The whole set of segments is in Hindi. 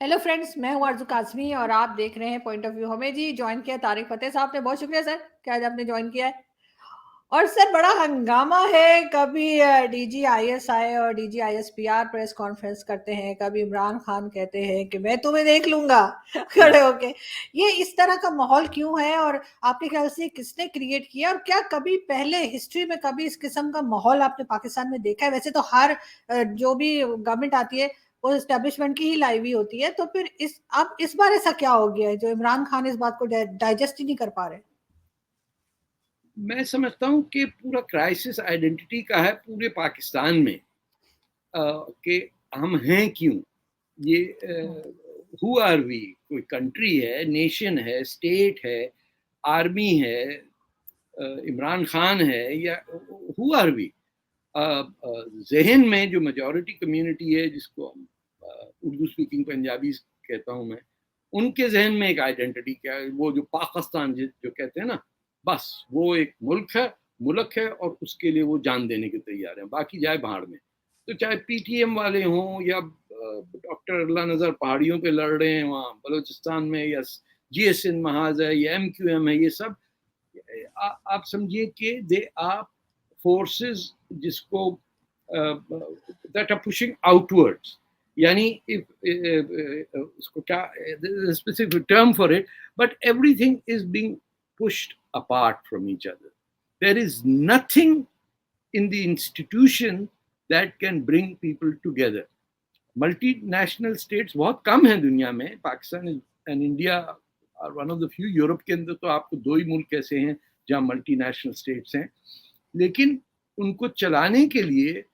हेलो फ्रेंड्स, मैं हूँ आरज़ू काज़मी और आप देख रहे हैं पॉइंट ऑफ व्यू। हमें जी जॉइन किया तारिक फ़तेह साहब ने, बहुत शुक्रिया सर कि आज आपने जॉइन किया है। और सर बड़ा हंगामा है, कभी डीजी आईएसआई और डीजी आईएसपीआर प्रेस कॉन्फ्रेंस करते हैं, कभी इमरान खान कहते हैं कि मैं तुम्हें देख लूंगा खड़े होके। ये इस तरह का माहौल क्यों है और आपके ख्याल से किसने क्रिएट किया, और क्या कभी पहले हिस्ट्री में कभी इस किस्म का माहौल आपने पाकिस्तान में देखा है? वैसे तो हर जो भी गवर्नमेंट आती है वो एस्टेब्लिशमेंट की ही लाई हुई होती है, तो फिर इस अब इस बार ऐसा क्या हो गया है जो इमरान खान इस बात को डाइजेस्ट ही नहीं कर पा रहे? मैं समझता हूँ कि पूरा क्राइसिस आइडेंटिटी का है पूरे पाकिस्तान में। कि हम हैं क्यों, ये हु आर वी, कोई कंट्री है, नेशन है, स्टेट है, आर्मी है, इमरान खान है, या हु आर वी। जहन में जो मेजॉरिटी कम्युनिटी है, जिसको उर्दू स्पीकिंग पंजाबी कहता हूँ मैं, उनके जहन में एक आइडेंटिटी क्या है, वो जो पाकिस्तान जो कहते हैं ना, बस वो एक मुल्क है और उसके लिए वो जान देने के तैयार हैं, बाकी जाए भाड़ में। तो चाहे पीटीएम वाले हों या डॉक्टर अल्लाह नजर पहाड़ियों पे लड़ रहे हैं वहाँ बलूचिस्तान में, या जीएसएन महाज है या एमक्यूएम है, ये सब आप समझिए कि दे आर फोर्सेस जिसको दैट आर पुशिंग आउटवर्ड्स। यानी उसको क्या specific term for it, but everything is being pushed apart from each other. There is nothing in the institution that can bring people together. Multinational states बहुत कम है दुनिया में, Pakistan and India are one of the few. Europe के अंदर तो आपको दो ही मुल्क ऐसे हैं जहाँ मल्टीनेशनल स्टेट्स हैं, लेकिन उनको चलाने के लिए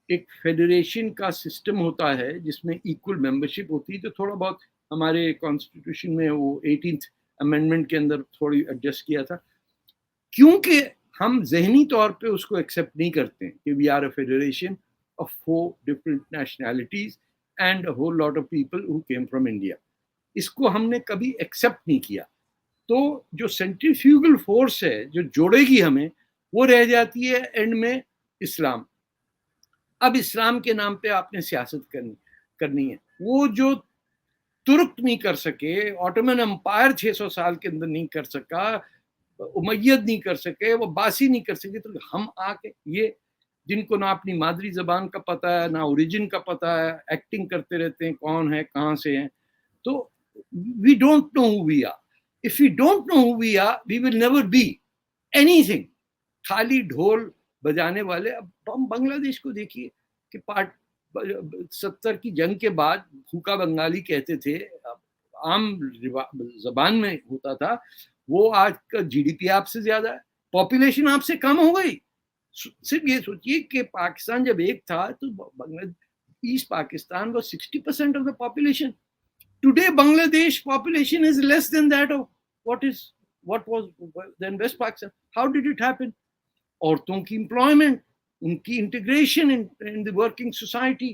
एक फेडरेशन का सिस्टम होता है जिसमें इक्वल मेंबरशिप होती है। तो थोड़ा बहुत हमारे कॉन्स्टिट्यूशन में वो 18th अमेंडमेंट के अंदर थोड़ी एडजस्ट किया था, क्योंकि हम जहनी तौर पे उसको एक्सेप्ट नहीं करते हैं कि we are a federation of 4 different nationalities and a whole lot of people who came from India. इसको हमने कभी एक्सेप्ट नहीं किया। तो जो सेंट्रीफ्यूगल फोर्स है जो जोड़ेगी हमें, वो रह जाती है एंड में इस्लाम। अब इस्लाम के नाम पे आपने सियासत करनी है। वो जो तुर्क नहीं कर सके, ऑटोमन एम्पायर 600 साल के अंदर नहीं कर सका, उमैयद नहीं कर सके, वो बासी नहीं कर सके, तो हम आके ये जिनको ना अपनी मादरी जबान का पता है ना ओरिजिन का पता है, एक्टिंग करते रहते हैं कौन है कहाँ से हैं। तो we don't know who we are. If we don't know who we are, we will never be anything. खाली ढोल बजाने वाले। अब हम बांग्लादेश को देखिए कि पार्ट 70 की जंग के बाद भूखा बंगाली कहते थे, आम जबान में होता था, वो आज का जीडीपी आपसे ज्यादा है, पॉपुलेशन आपसे कम हो गई। सिर्फ ये सोचिए कि पाकिस्तान जब एक था तो Bangladesh, east Pakistan was 60% of the population. Today Bangladesh population is less than that of what was then West Pakistan. How did it happen? औरतों की एम्प्लॉयमेंट, उनकी integration in the working society,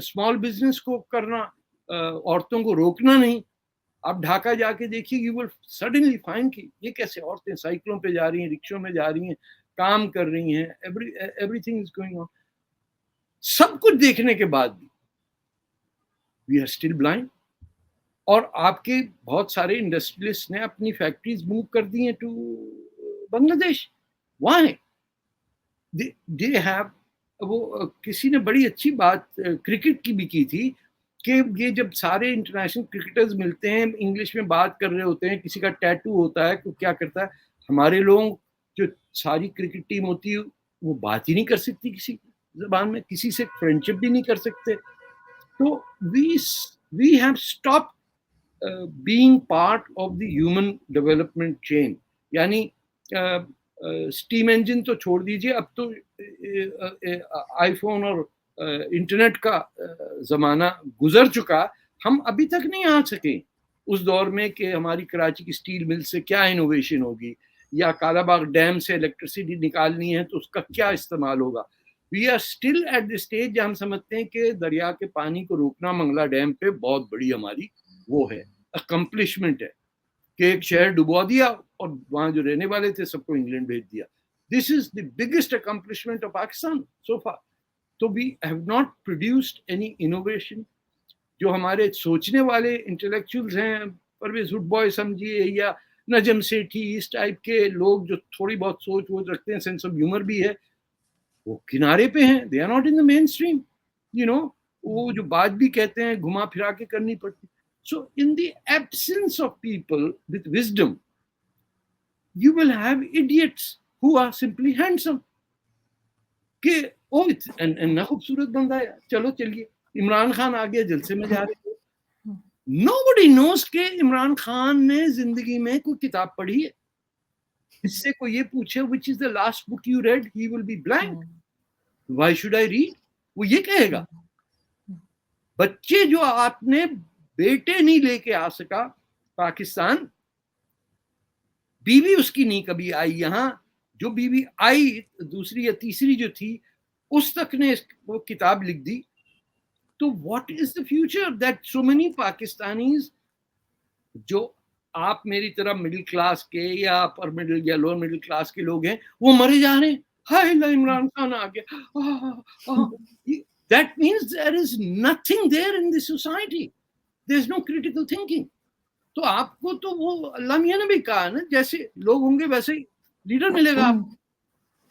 small business को करना, औरतों को रोकना नहीं। आप ढाका जाके देखिए, यू विल सडनली फाइंड कि ये कैसे औरतें साइकिलों पे जा रही हैं, रिक्शों में जा रही हैं, काम कर रही हैं, एवरीथिंग इज गोइंग ऑन। सब कुछ देखने के बाद भी वी आर स्टिल ब्लाइंड। और आपके बहुत सारे इंडस्ट्रियलिस्ट ने अपनी फैक्ट्रीज मूव कर दी हैं to Bangladesh. Why? They have, वो किसी ने बड़ी अच्छी बात क्रिकेट की भी की थी कि ये जब सारे इंटरनेशनल क्रिकेटर्स मिलते हैं, इंग्लिश में बात कर रहे होते हैं, किसी का टैटू होता है तो क्या करता है, हमारे लोग जो सारी क्रिकेट टीम होती है वो बात ही नहीं कर सकती किसी जबान में, किसी से फ्रेंडशिप भी नहीं कर सकते। तो we we have stop being part of the human development chain. यानी स्टीम इंजन तो छोड़ दीजिए, अब तो आईफोन और इंटरनेट का जमाना गुजर चुका। हम अभी तक नहीं आ सके उस दौर में कि हमारी कराची की स्टील मिल से क्या इनोवेशन होगी, या कालाबाग डैम से इलेक्ट्रिसिटी निकालनी है तो उसका क्या इस्तेमाल होगा। We are still at the stage जहाँ हम समझते हैं कि दरिया के पानी को रोकना मंगला डैम पे बहुत बड़ी हमारी वो है, अकम्पलिशमेंट है कि एक शहर डुबा दिया और वहां जो रहने वाले थे सबको इंग्लैंड भेज दिया। This is the biggest accomplishment of Pakistan so far. So we have not produced any innovation. जो हमारे सोचने वाले इंटेलेक्चुअल्स हैं, परवेज हुडबॉय समझिए या नजम सेठी, इस टाइप के लोग जो थोड़ी बहुत सोच वोच रखते हैं, सेंस ऑफ ह्यूमर भी है, वो किनारे पे हैं, they are not in the mainstream, you know. वो जो बात भी कहते हैं घुमा फिरा के करनी पड़ती। So in the absence of people with wisdom, you will have idiots who are simply handsome कि ओ ना खूबसूरत बंदा है, चलो चलिए, इमरान खान आ गया, जलसे में जा रहे हैं। Nobody knows कि इमरान खान ने जिंदगी में कोई किताब पढ़ी है। इससे कोई ये पूछे which is the last book you read, he will be blank. Why should I read? वो ये कहेगा। बच्चे जो आपने बेटे नहीं लेके आ सका पाकिस्तान, बीवी उसकी नहीं कभी आई यहाँ, जो बीवी आई दूसरी या तीसरी जो थी, उस तक ने वो किताब लिख दी। तो what is the future that so many Pakistanis, जो आप मेरी तरह मिडिल क्लास के या अपर मिडिल या लोअर मिडिल क्लास के लोग हैं, वो मरे जा रहे हैं। हाय इमरान खान आ गया। That means there is nothing there in this society, there is no critical thinking. तो आपको तो वो अल्लाह मियां ने भी कहा ना, जैसे लोग होंगे वैसे ही लीडर मिलेगा।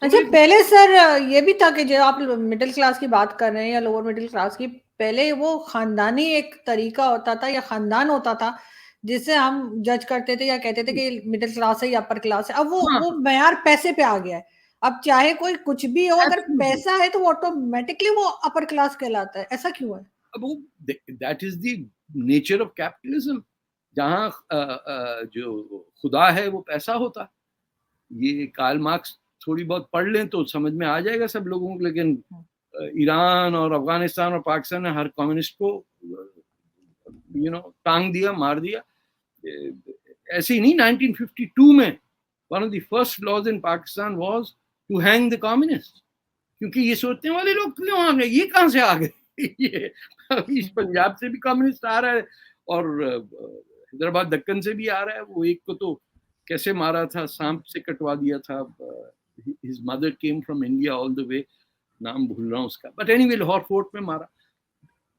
अच्छा, पहले सर ये भी था कि जो आप मिडिल क्लास की बात कर रहे हैं या लोअर मिडिल क्लास की, पहले वो खानदानी एक तरीका होता था या खानदान होता था जिससे हम जज करते थे या कहते थे कि मिडिल क्लास है या अपर क्लास है। अब वो मयार पैसे पे आ गया है। अब चाहे कोई कुछ भी हो, अगर पैसा है तो वो ऑटोमेटिकली वो अपर क्लास कहलाता है। ऐसा क्यों है? अब वो that is the nature of capitalism, जहाँ जो खुदा है वो पैसा होता। ये कार्ल मार्क्स थोड़ी बहुत पढ़ लें तो समझ में आ जाएगा सब लोगों को। लेकिन ईरान और अफगानिस्तान और पाकिस्तान ने हर कम्युनिस्ट को टांग दिया, मार दिया। ऐसे ही नहीं, 1952 में one of the first laws in Pakistan was to hang the communist, क्योंकि ये सोचने वाले लोग क्यों आ गए, ये कहाँ से आ गए ये इस पंजाब से भी कम्युनिस्ट आ रहा है और हैदराबाद दक्कन से भी आ रहा है। वो एक को तो कैसे मारा था, सांप से कटवा दिया था। His mother came from India all the way, नाम भूल रहा हूँ उसका, बट एनीवे लाहौर फोर्ट में मारा।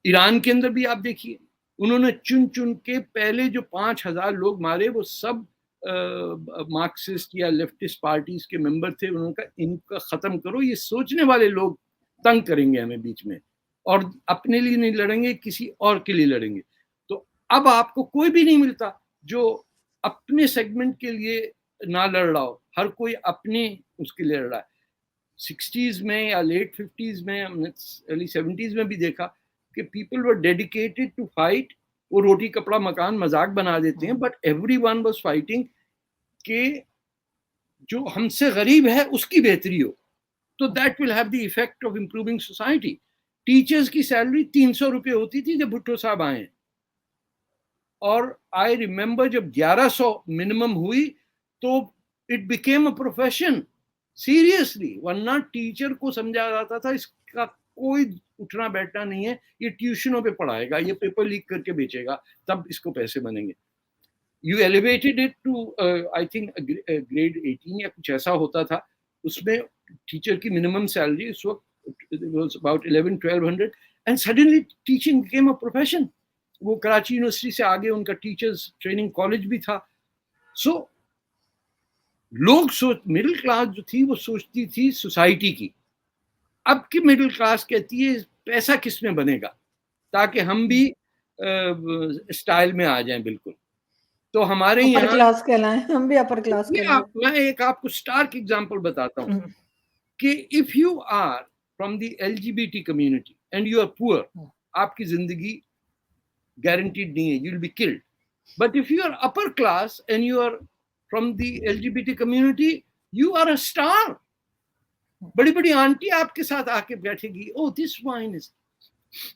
ईरान के अंदर भी आप देखिए, उन्होंने चुन चुन के पहले जो 5000 लोग मारे, वो सब मार्क्सिस्ट या लेफ्टिस्ट पार्टीज के मेंबर थे। उन्होंने कहा इनका खत्म करो, ये सोचने वाले लोग तंग करेंगे हमें बीच में, और अपने लिए नहीं लड़ेंगे, किसी और के लिए लड़ेंगे। तो अब आपको कोई भी नहीं मिलता जो अपने सेगमेंट के लिए ना लड़ रहा हो, हर कोई अपने उसके लिए लड़ रहा है। 60s में या लेट 50s में, हमने अर्ली 70s में भी देखा कि people were dedicated to fight. वो रोटी कपड़ा मकान मजाक बना देते हैं, बट एवरीवन वाज फाइटिंग कि जो हमसे गरीब है उसकी बेहतरी हो। तो that will have the effect of improving society. Teachers की सैलरी 300 रुपये होती थी जब भुट्टो साहब आए, और आई रिमेम्बर जब 1100 मिनिमम हुई तो it became a profession seriously. वरना टीचर को समझा जाता था इसका कोई उठना बैठना नहीं है, ये ट्यूशनों पे पढ़ाएगा, ये पेपर लीक करके बेचेगा, तब इसको पैसे बनेंगे। You elevated it to I think grade 18 या कुछ ऐसा होता था, उसमें टीचर की मिनिमम सैलरी उस वक्त was about 1100-1200, and suddenly teaching became a profession. वो कराची यूनिवर्सिटी से आगे उनका टीचर्स ट्रेनिंग कॉलेज भी था। सो लोग मिडिल क्लास जो थी वो सोचती थी सोसाइटी की। अब की मिडिल क्लास कहती है पैसा किस में बनेगा ताकि हम भी स्टाइल में आ जाएं। बिल्कुल। तो हमारे यहाँ अपर क्लास कहलाएं, हम भी अपर क्लास कहलाएं। मैं एक आपको स्टार्क एग्जांपल बताता हूँ कि if you are from the LGBT community and you are poor, आपकी जिंदगी गारंटीड नहीं है, you will be killed. But if you are upper class and you are from the LGBT community, you are a star. बड़ी बड़ी आंटी आपके साथ आके बैठेगी, oh this wine is,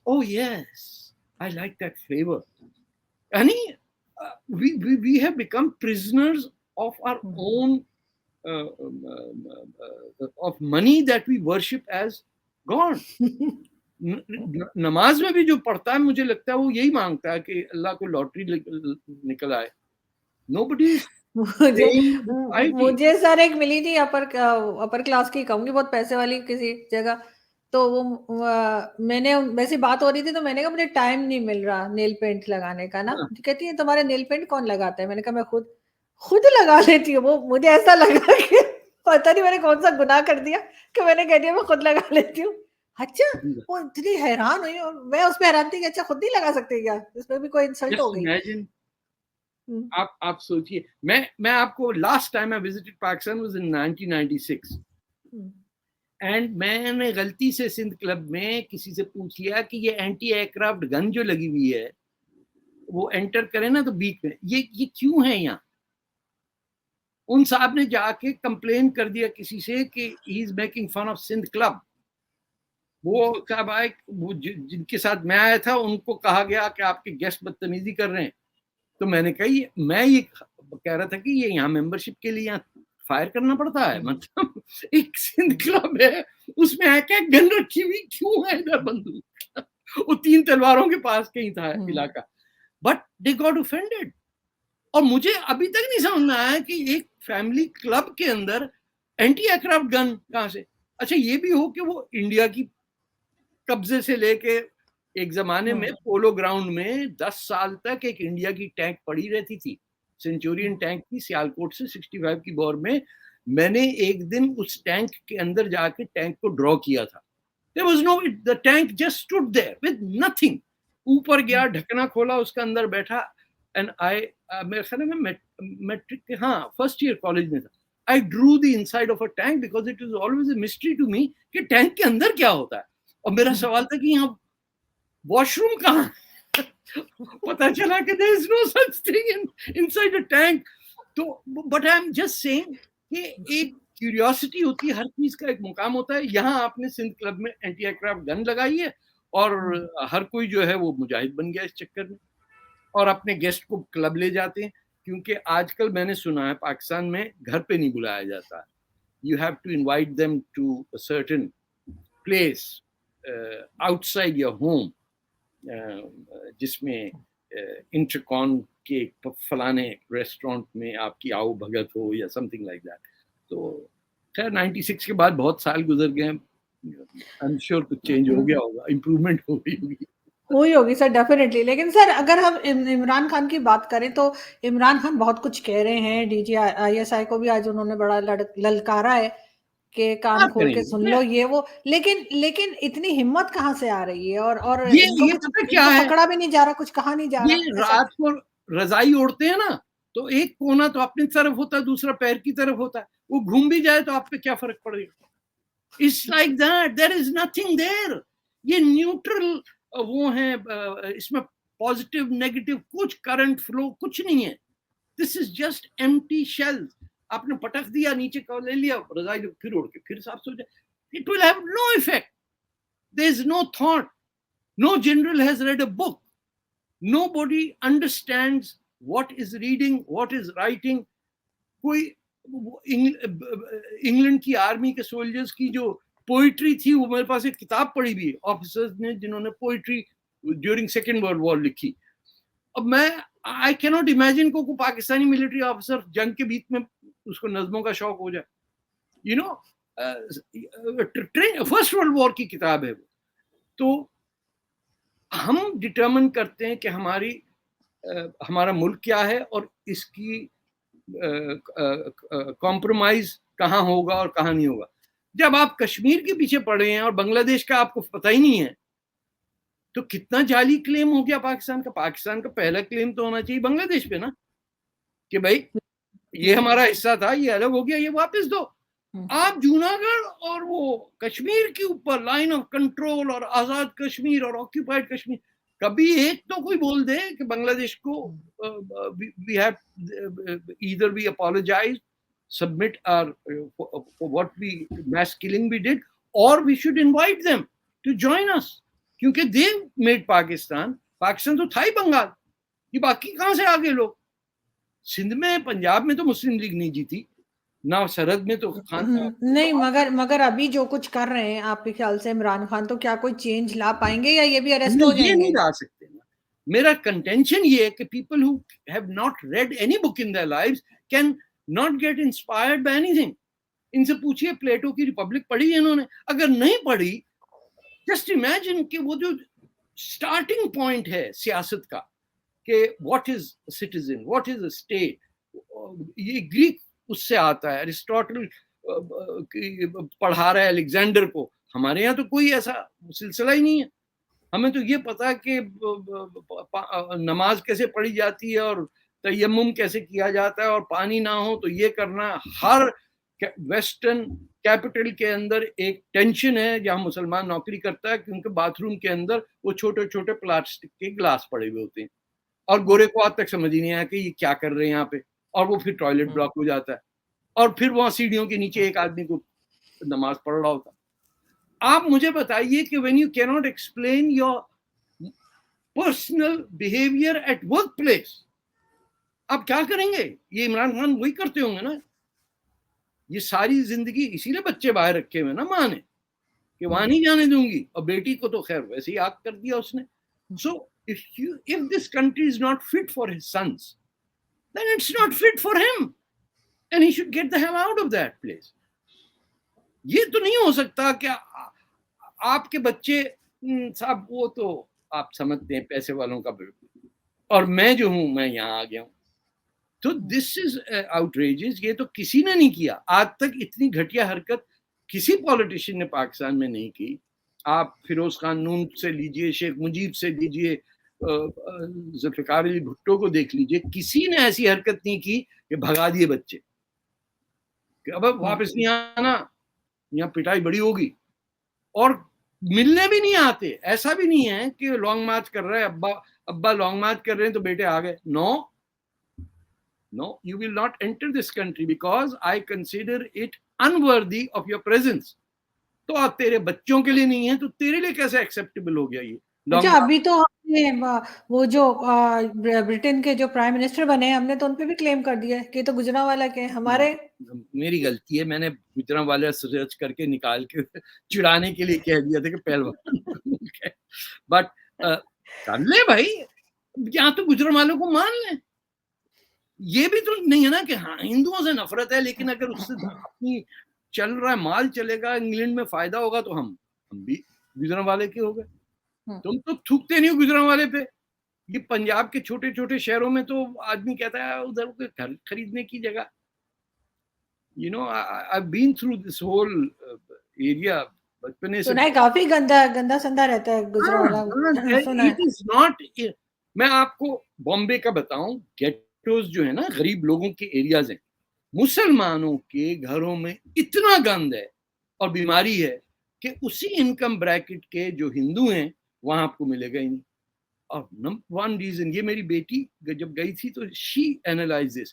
oh yes I like that flavour. यानी we have become prisoners of our own of money that we worship as God. नमाज में भी जो पढ़ता है मुझे लगता है वो यही मांगता है कि अल्लाह को लॉटरी निकल आए। Nobody मुझे सर एक मिली थी अपर क्लास की, कहूंगी बहुत पैसे वाली किसी जगह, तो मैंने वैसे बात हो रही थी तो मैंने कहा मुझे टाइम नहीं मिल रहा नेल पेंट लगाने का ना। हाँ, तो कहती है तुम्हारे नेल पेंट कौन लगाता है? मैंने कहा मैं खुद लगा लेती हूँ। वो मुझे ऐसा लगा कि पता नहीं मैंने कौन सा गुनाह कर दिया कि मैंने कह दिया मैं खुद लगा लेती हूँ। अच्छा, वो इतनी हैरान हुई और मैं उसमें हैरान थी कि अच्छा खुद नहीं लगा सकते क्या? इसमें भी कोई इंसल्ट हो जस्ट गई। इमेजिन, हम्म, आप सोचिए, मैं आपको last time I visited Pakistan was in 1996 hmm, and मैंने गलती से सिंध क्लब में किसी से पूछ लिया कि ये एंटी एयरक्राफ्ट गन जो लगी हुई है वो एंटर करे ना तो बीच में ये क्यों है यहाँ। उन साहब ने जाके कंप्लेन कर दिया किसी से कि he is making fun of Sindh club. वो साहब आए, वो जिनके साथ मैं आया था उनको कहा गया कि आपके गेस्ट बदतमीजी कर रहे हैं। तो मैंने कही, मैं ये कह रहा था कि ये यहाँ मेंबरशिप के लिए यहाँ फायर करना पड़ता है, मतलब एक सिंध क्लब है उसमें एक एक गन रखी हुई क्यों है इधर बंदूक। वो 3 तलवारों के पास कहीं था इलाका, बट दे गॉट ऑफेंडेड। और मुझे अभी तक नहीं समझ में आया कि एक फैमिली क्लब के अंदर एंटी एयरक्राफ्ट गन कहां से। अच्छा ये भी हो कि वो इंडिया की कब्जे से लेके एक जमाने में पोलो ग्राउंड में 10 साल तक एक इंडिया की टैंक पड़ी रहती थी, सेंचुरियन टैंक की, सियालकोट से 65 की वॉर में। मैंने एक दिन उस टैंक के अंदर जाके टैंक को ड्रॉ किया था। There was no, the tank just stood there with nothing. ऊपर गया, ढकना खोला, उसका अंदर बैठा एंड आई, मेरे ख्याल में मैट्रिक, हाँ फर्स्ट ईयर कॉलेज में था। I drew the inside of a tank because it is always a mystery to me कि टैंक के अंदर क्या होता है। और मेरा सवाल था कि यहाँ वॉशरूम कहाँ है? पता चला कि there is no such thing inside a tank. तो but I am just saying कि एक क्यूरियोसिटी होती है, हर चीज का एक मुकाम होता है। यहाँ आपने सिंध क्लब में एंटी एयरक्राफ्ट गन लगाई है और हर कोई जो है वो मुजाहिद बन गया इस चक्कर में, और अपने गेस्ट को क्लब ले जाते हैं। क्योंकि आजकल मैंने सुना है पाकिस्तान में घर पे नहीं बुलाया जाता, you have to invite them to a certain place outside your home, जिसमें इंटरकॉन के फलाने रेस्टोरेंट में आपकी आओ भगत हो या समथिंग लाइक दैट। तो खैर 96 के बाद बहुत साल गुजर गए, आई एम श्योर कुछ चेंज हो गया होगा, इम्प्रूवमेंट हो गई होगी। हुई होगी सर डेफिनेटली। लेकिन सर अगर हम इमरान खान की बात करें तो इमरान खान बहुत कुछ कह रहे हैं। डीजी आईएसआई को भी आज उन्होंने बड़ा ललकारा है कि कान आप खोल के सुन करेंगे लो ये वो। लेकिन लेकिन इतनी हिम्मत कहाँ से आ रही है? और इनको ये कुछ, पता क्या इनको है, पकड़ा भी नहीं जा रहा, कुछ कहा नहीं जा ये रहा ऐसा। रात को रजाई ओढ़ते हैं ना, तो एक कोना तो अपनी तरफ होता है, दूसरा पैर की तरफ होता है, वो घूम भी जाए तो आप पे क्या फर्क पड़ेगा। It's like that, there is nothing there. ये न्यूट्रल वो है, इसमें पॉजिटिव नेगेटिव कुछ करंट फ्लो कुछ नहीं है। This is just empty shell. आपने पटक दिया, नीचे का ले लिया, रजाई फिर उड़ के फिर साफ सो जाए, it will have no effect. There is no thought, no general has read a book, nobody understands what is reading, what is writing। कोई इंग्लैंड की आर्मी के सोल्जर्स की जो पोइट्री थी वो मेरे पास एक किताब पढ़ी भी है, ऑफिसर्स ने जिन्होंने poetry during second world war लिखी। अब मैं आई कैन नॉट इमेजिन को पाकिस्तानी मिलिट्री ऑफिसर जंग के बीच में उसको नज्मों का शौक हो जाए, you know. First world war की किताब है वो। तो हम डिटरमिन करते हैं कि हमारा मुल्क क्या है और इसकी कॉम्प्रोमाइज कहाँ होगा और कहाँ नहीं होगा। जब आप कश्मीर के पीछे पड़े हैं और बांग्लादेश का आपको पता ही नहीं है, तो कितना जाली क्लेम हो गया पाकिस्तान का। पाकिस्तान का पहला क्लेम तो होना चाहिए बांग्लादेश पे ना, कि भाई ये हमारा हिस्सा था, ये अलग हो गया, ये वापस दो। आप जूनागढ़ और वो कश्मीर के ऊपर लाइन ऑफ कंट्रोल और आजाद कश्मीर और ऑक्यूपाइड कश्मीर, कभी एक तो कोई बोल दे कि बांग्लादेश को we have either we apologize, submit our for what we mass killing we did, और we should invite them to join us, क्योंकि दे मेड पाकिस्तान। पाकिस्तान तो था ही बंगाल, ये बाकी कहां से आ गए लोग। सिंध में पंजाब में तो मुस्लिम लीग नहीं जीती ना, सरहद में तो खान नहीं, मगर अभी जो कुछ कर रहे हैं आपके ख्याल से इमरान खान, तो क्या कोई चेंज ला पाएंगे या ये भी अरेस्ट हो नहीं, ये नहीं जाएंगे? ला सकते ना। मेरा कंटेंशन ये है कि people who have not red any book in their lives can not get inspired by anything. इनसे पूछिए प्लेटो की रिपब्लिक पढ़ी है इन्होंने? अगर नहीं पढ़ी जस्ट इमेजिन कि वो जो स्टार्टिंग पॉइंट है सियासत का कि what is citizen, what is a state, ये ग्रीक उससे आता है, अरिस्टोटल पढ़ा रहा है अलेक्जेंडर को। हमारे यहाँ तो कोई ऐसा सिलसिला ही नहीं है। हमें तो ये पता है कि नमाज कैसे पढ़ी जाती है और तयम्मुम कैसे किया जाता है, और पानी ना हो तो ये करना। हर वेस्टर्न कैपिटल के अंदर एक टेंशन है जहाँ मुसलमान नौकरी करता है कि उनके बाथरूम के अंदर वो छोटे छोटे प्लास्टिक के ग्लास पड़े हुए होते हैं, और गोरे को आज तक समझ ही नहीं आया कि ये क्या कर रहे हैं यहाँ पे, और वो फिर टॉयलेट ब्लॉक हो जाता है, और फिर वहां सीढ़ियों के नीचे एक आदमी को नमाज पढ़ रहा होता। आप मुझे बताइए कि when you can not explain your personal behaviour at work place, आप क्या करेंगे? ये इमरान खान वही करते होंगे ना, ये सारी जिंदगी इसीलिए बच्चे बाहर रखे हुए ना माँ ने, कि वहां नहीं जाने दूंगी, और बेटी को तो खैर वैसे ही आग कर दिया उसने। सो if this country is not fit for his sons, then it's not fit for him, and he should get the hell out of that place. ये तो नहीं हो सकता कि आपके बच्चे साहब, वो तो आप समझते हैं पैसे वालों का, और मैं जो हूं मैं यहाँ आ गया हूं। तो दिस इज आउटरेजियस। ये तो किसी ने नहीं किया आज तक, इतनी घटिया हरकत किसी पॉलिटिशियन ने पाकिस्तान में नहीं की। आप फिरोज खान नून से लीजिए, शेख मुजीब से लीजिए, जुल्फिकार अली भुट्टो को देख लीजिए, किसी ने ऐसी हरकत नहीं की कि भगा दिए बच्चे कि अब वापस नहीं आना, यहाँ पिटाई बड़ी होगी, और मिलने भी नहीं आते। ऐसा भी नहीं है कि लॉन्ग मार्च कर रहे हैं, अब्बा लॉन्ग मार्च कर रहे हैं तो बेटे आ गए। No, you will not enter this country because I consider it unworthy of your presence. तो आप तेरे बच्चों के लिए नहीं है तो तेरे लिए कैसे एक्सेप्टेबल हो गया ये? अच्छा, अभी तो हमने वो जो ब्रिटेन के जो प्राइम मिनिस्टर बने हैं, हमने तो उन पे भी क्लेम कर दिया कि तो गुजरांवाला के हमारे। मेरी गलती है, मैंने गुजरांवाला सर्च करके निकाल के चिढ़ाने के लिए कह दिया था कि पहलवान। बट कर ले भाई, यहाँ तो गुजरांवालों को मान ले। ये भी तो नहीं है ना कि हाँ हिंदुओं से नफरत है, लेकिन अगर उससे अपनी चल रहा है, माल चलेगा, इंग्लैंड में फायदा होगा, तो हम भी गुजरांवाले के हो गए। तुम तो थूकते नहीं हो गुजरांवाले पे। ये पंजाब के छोटे छोटे शहरों में तो आदमी कहता है उधर घर खरीदने की जगह। You know, I've been through this whole area बचपने से। काफी गंदा संदा रहता है गुजरांवाला, सुना है। It is not, मैं आपको बॉम्बे का बताऊं, गेटोस जो है ना, गरीब लोगों के एरियाज हैं, मुसलमानों के घरों में इतना गंद है और बीमारी है कि उसी इनकम ब्रैकेट के जो हिंदू हैं वहां आपको मिलेगा ही नहीं। और नंबर वन रीजन, ये मेरी बेटी जब गई थी तो शी एनालाइज दिस,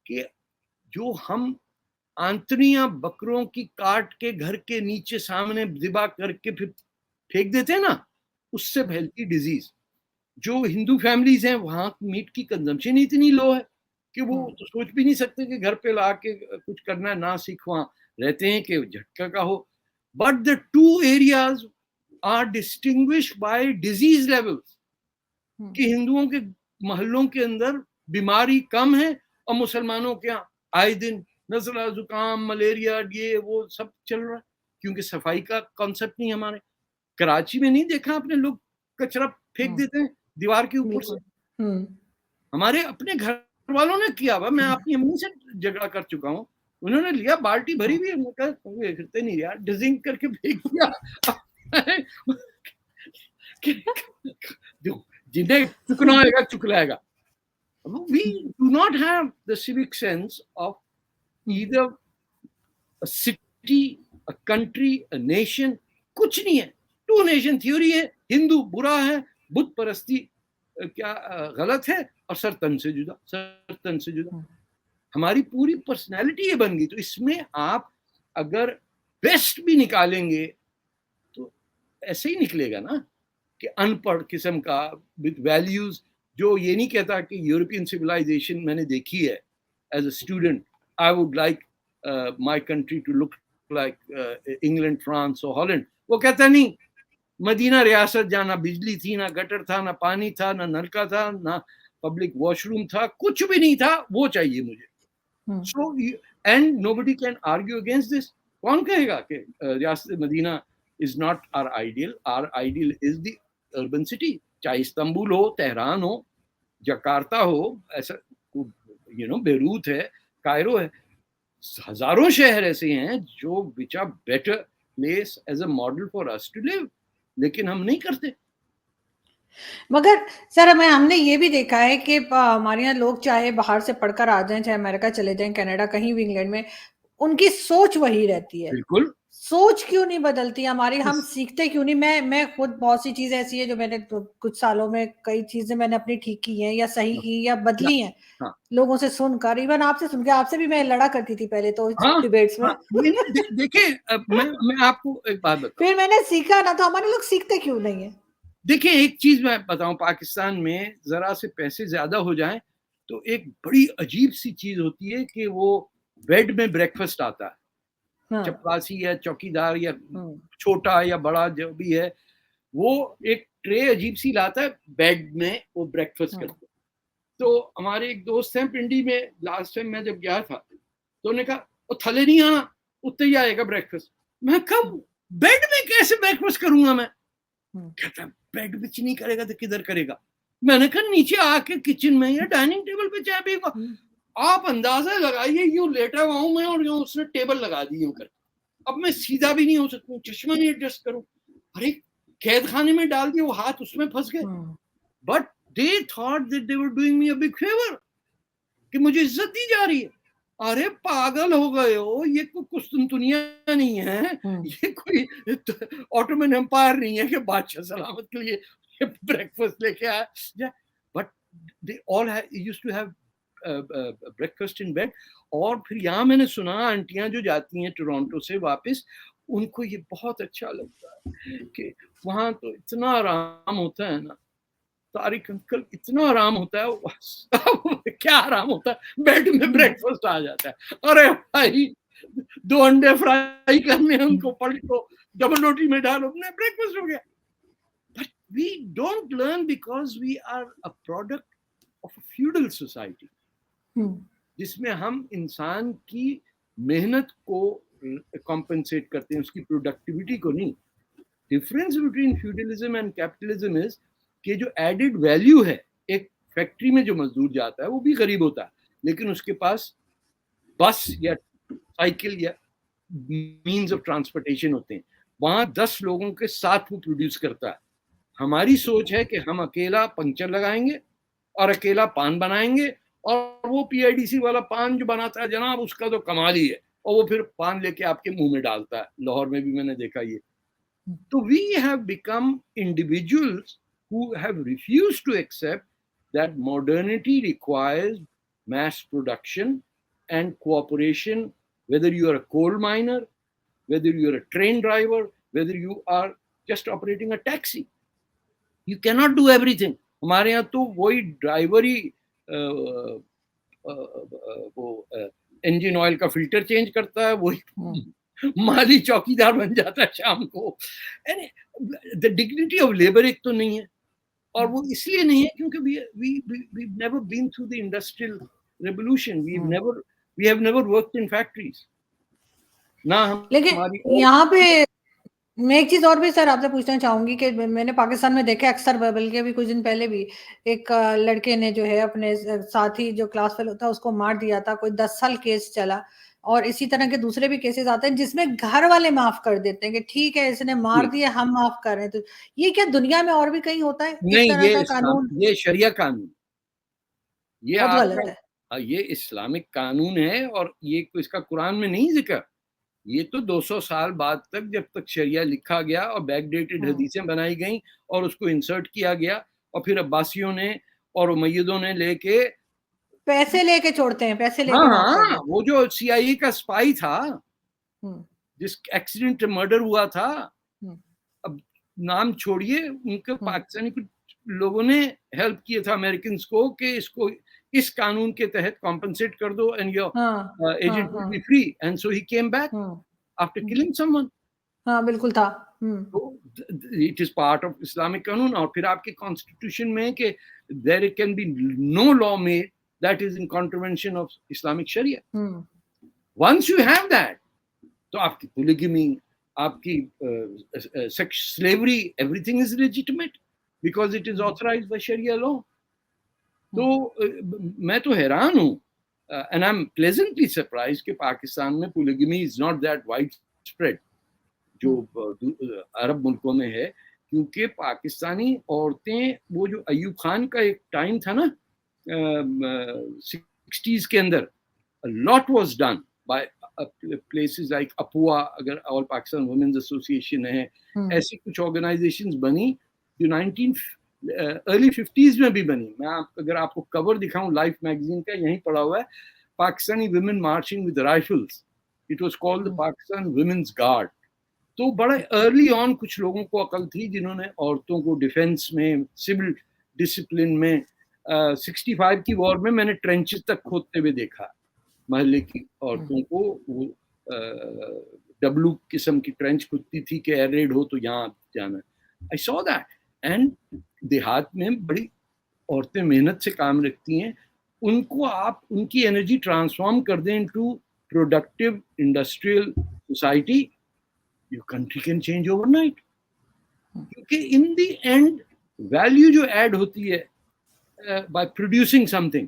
कि जो हम आंतरियां बकरों की काट के घर के नीचे सामने दिबा करके फिर फेंक देते हैं ना, उससे फैलती डिजीज। जो हिंदू फैमिलीज हैं वहां मीट की कंजम्पशन इतनी लो है कि वो तो सोच भी नहीं सकते कि घर पे ला के कुछ करना है, ना सीख वहां रहते हैं कि झटका का हो। But the two areas are distinguished by disease levels, कि हिंदुओं के मोहल्लों के अंदर बीमारी कम है और मुसलमानों के यहाँ आए दिन नजला, जुकाम, मलेरिया, ये वो सब चल रहा है, क्योंकि सफाई का कॉन्सेप्ट नहीं हमारे। कराची में नहीं देखा आपने, लोग कचरा फेंक देते हैं दीवार के ऊपर से। हमारे अपने घर वालों ने किया हुआ, मैं अपनी अम्मी से झगड़ा कर चुका हूँ, उन्होंने लिया बाल्टी भरी हुई, करते नहीं यार, डिजिंग करके फेंक दिया। जिन्हें चुकना होगा चुकलाएगा। We do not have the civic sense of either a city, a country, a nation, कुछ नहीं है। टू नेशन थ्योरी है, हिंदू बुरा है, बुत परस्ती क्या गलत है, और सर तन से जुदा। हमारी पूरी पर्सनैलिटी ये बन गई। तो इसमें आप अगर बेस्ट भी निकालेंगे तो ऐसे ही निकलेगा ना, कि अनपढ़ किस्म का विद वैल्यूज, जो ये नहीं कहता कि यूरोपियन सिविलाइजेशन मैंने देखी है as a student, I would like my country to look like England, France और हॉलैंड। वो कहता नहीं, मदीना रियासत जहाँ ना बिजली थी, ना गटर था, ना पानी था, ना नलका था, ना पब्लिक वॉशरूम था, कुछ भी नहीं था, वो चाहिए मुझे। So and nobody can argue against this. कौन कहेगा कि रियासत Medina is not our ideal. Our ideal is the urban city. चाहे इस्तांबुल हो, तेहरान हो, जकार्ता हो, ऐसा बेरूत है, कायरो है, हजारों शहर ऐसे हैं जो which are better place as a model for us to live, लेकिन हम नहीं करते। मगर सर हमने ये भी देखा है कि हमारे यहाँ लोग चाहे बाहर से पढ़कर आ जाएं, चाहे अमेरिका चले जाएं, कनाडा, कहीं भी इंग्लैंड में, उनकी सोच वही रहती है। बिल्कुल। सोच क्यों नहीं बदलती हमारी? हम सीखते क्यों नहीं? मैं खुद बहुत सी चीजें ऐसी है जो मैंने कुछ सालों में कई चीजें मैंने अपनी ठीक की हैं या सही की या बदली हैं, हाँ, लोगों से सुनकर, इवन आपसे सुनकर। आपसे भी मैं लड़ा करती थी पहले तो हाँ, डिबेट्स में। हाँ, देखिए, मैं आपको एक बात बताऊं। फिर मैंने सीखा ना, तो हमारे लोग सीखते क्यों नहीं है? देखिए, एक चीज मैं बताऊं, पाकिस्तान में जरा से पैसे ज्यादा हो जाएं तो एक बड़ी अजीब सी चीज होती है कि वो बेड में ब्रेकफास्ट आता है। हाँ, चपरासी या चौकीदार या हम्म, छोटा या बड़ा जो भी है, वो एक ट्रे अजीब सी लाता है, बेड में वो ब्रेकफास्ट करते हैं। तो हमारे एक दोस्त हैं पिंडी में, लास्ट टाइम मैं जब गया था तो उन्होंने कहा वो थले नहीं आना, उत्ते ही आएगा ब्रेकफास्ट। मैं कब बेड में कैसे ब्रेकफास्ट करूंगा मैं? कहता बेड विच नहीं करेगा तो किधर करेगा? मैंने कहा नीचे आके किचन में या डाइनिंग टेबल पे चाय पीगा। आप अंदाजा लगाइए, यूं लेटा हुआ हूं मैं और यूं उसने टेबल लगा दी यूं कर। अब मैं सीधा भी नहीं हो सकता, चश्मा नहीं एडजस्ट करूं। अरे कैद खाने में डाल दिया, वो हाथ उसमें फंस गए। But they thought that they were doing me a big favour, कि मुझे इज्जत दी जा रही है। अरे पागल हो गए हो, ये कोई कुस्तुनतुनिया नहीं है, ये कोई ऑटोमन एम्पायर नहीं है कि बादशाह सलामत के लिए ब्रेकफास्ट लेके आया। But they all used to have breakfast in bed. और फिर यहाँ मैंने सुना आंटियां जो जाती हैं टोरंटो से वापस, उनको ये बहुत अच्छा लगता है कि वहां तो इतना आराम होता है ना, तारिक अंकल, इतना आराम होता है। क्या आराम होता है? बेड में ब्रेकफास्ट आ जाता है। अरे भाई, 2 अंडे फ्राई करने हैं, उनको पलटो, डबल रोटी में डालो, अपने ब्रेकफास्ट हो गया। But we don't learn because we are a product of a feudal society, जिसमें हम इंसान की मेहनत को कॉम्पेंसेट करते हैं, उसकी प्रोडक्टिविटी को नहीं। Difference between feudalism and capitalism is कि जो एडेड वैल्यू है, एक फैक्ट्री में जो मजदूर जाता है वो भी गरीब होता है, लेकिन उसके पास बस या साइकिल या मीन्स ऑफ ट्रांसपोर्टेशन होते हैं। वहां 10 लोगों के साथ वो प्रोड्यूस करता है। हमारी सोच है कि हम अकेला पंक्चर लगाएंगे और अकेला पान बनाएंगे, और वो पीआईडीसी वाला पान जो बनाता है जनाब, उसका तो कमाल ही है, और वो फिर पान लेके आपके मुंह में डालता है। लाहौर में भी मैंने देखा ये। So we have become individuals who have refused to accept that modernity requires mass production and cooperation, whether you are a coal miner, whether you are a train driver, whether you are just operating a taxi. You cannot do everything. हमारे यहाँ तो वही ड्राइवर ही वो इंजन ऑयल का फिल्टर चेंज करता है, वही माली चौकीदार बन जाता है शाम को। द डिग्निटी ऑफ लेबर एक तो नहीं है, और वो इसलिए नहीं है क्योंकि we never been through the industrial revolution. We have never worked in factories. ना हम, लेकिन यहाँ पे मैं एक चीज और भी सर आपसे पूछना चाहूंगी कि मैंने पाकिस्तान में देखा अक्सर, बल्कि अभी कुछ दिन पहले भी एक लड़के ने जो है अपने साथी जो क्लास फेलो था उसको मार दिया था। कोई 10 साल केस चला, और इसी तरह के दूसरे भी केसेस आते हैं जिसमें घर वाले माफ कर देते हैं कि ठीक है इसने मार दिया, हम माफ कर रहे हैं। तो ये क्या दुनिया में और भी कहीं होता है इस तरह का कानून? ये शरिया कानून, ये बहुत गलत है। ये इस्लामिक कानून है, और ये इसका कुरान में नहीं जिक्र। ये तो 200 साल बाद तक, जब तक शरिया लिखा गया और बैकडेटेड हदीसें बनाई गई और उसको इंसर्ट किया गया, और फिर अब्बासियों ने और उमैयदों ने लेके पैसे लेके छोड़ते हैं, पैसे लेके। हाँ, वो जो सीआईए का स्पाई था, जिस एक्सीडेंट मर्डर हुआ था, अब नाम छोड़िए, उनके पाकिस्तानी कुछ लोगों ने हेल्प किया था अमेरिकन को कि इसको इस कानून के तहत कॉम्पनसेट कर दो and your agent will be free, and so he came back after killing someone. हाँ बिल्कुल था। It is part of Islamic कानून। और फिर आपके कॉन्स्टिट्यूशन में कि there can be no law made that is in contravention of Islamic Sharia. Once you have that, तो आपकी polygamy, आपकी sex slavery, everything is legitimate because it is authorized by शरिया लॉ। तो मैं तो हैरान हूँ, and I am pleasantly surprise कि पाकिस्तान में polygamy is not that wide spread जो अरब मुल्कों में है, क्योंकि पाकिस्तानी औरतें, वो जो अयूब खान का एक टाइम था ना 60s के अंदर, lot was done by places like अपुआ, अगर ऑल पाकिस्तान वुमेन्स एसोसिएशन है, ऐसी कुछ ऑर्गेनाइजेशंस बनी जो 19 अर्ली 50s में भी बनी। मैं अगर आपको कवर दिखाऊं लाइफ मैगजीन का, यहीं पड़ा हुआ है, Pakistani women marching with rifles, it was called the Pakistan women's guard. तो बड़ा अर्ली ऑन कुछ लोगों को अकल थी जिन्होंने औरतों को डिफेंस में, सिविल डिसिप्लिन में, 65 की वॉर में मैंने ट्रेंचेस तक खोदते हुए देखा महल्ले की औरतों को। वो डब्लू किस्म की ट्रेंच खुदती थी कि एयर रेड हो तो यहाँ जाना। आई सॉ दैट, एंड देहात में बड़ी औरतें मेहनत से काम रखती हैं, उनको आप उनकी एनर्जी ट्रांसफॉर्म कर दें into productive industrial society, your country can change overnight। क्योंकि in the end वैल्यू जो ऐड होती है by producing something,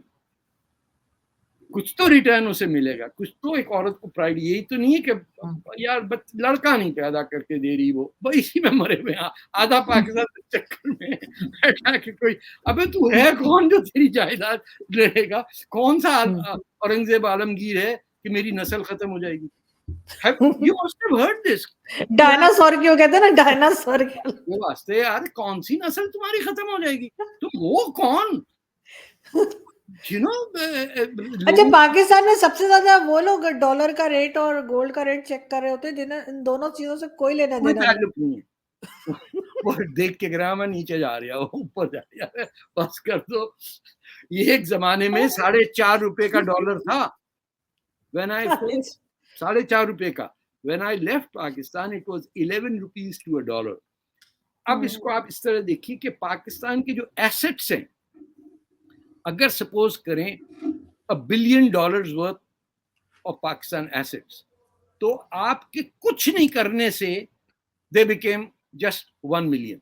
कुछ तो रिटर्न उसे मिलेगा, कुछ तो एक औरत को प्राइड। यही तो नहीं है कि यार लड़का नहीं पैदा करके दे रही वो, इसी में मरे हुए आधा पाकिस्तान के चक्कर में बैठा कि कोई, अबे तू है कौन जो तेरी जायदाद लेगा? कौन सा औरंगजेब आलमगीर है कि मेरी नस्ल खत्म हो जाएगी? You must have heard this। Dinosaur क्यों कहते हैं ना, डायनासोर के वास्ते यार कौन सी नस्ल तुम्हारी खत्म हो जाएगी? तुम वो कौन? You know, अच्छा, पाकिस्तान में सबसे ज्यादा वो लोग डॉलर का रेट और गोल्ड का रेट चेक कर रहे होते हैं, जिन्हें इन दोनों चीजों से कोई लेना देना नहीं है। वो देख के ग्रामा नीचे जा रहा है, ऊपर जा रहा है, बस कर दो। ये एक जमाने में 4.5 रुपए का डॉलर था। When I 4.5 रुपए का, when I left Pakistan it was 11 rupees to a dollar। अब इसको आप इस तरह देखिए कि पाकिस्तान के जो एसेट्स हैं, अगर सपोज करें $1 billion worth of Pakistan assets, तो आपके कुछ नहीं करने से they became just 1 million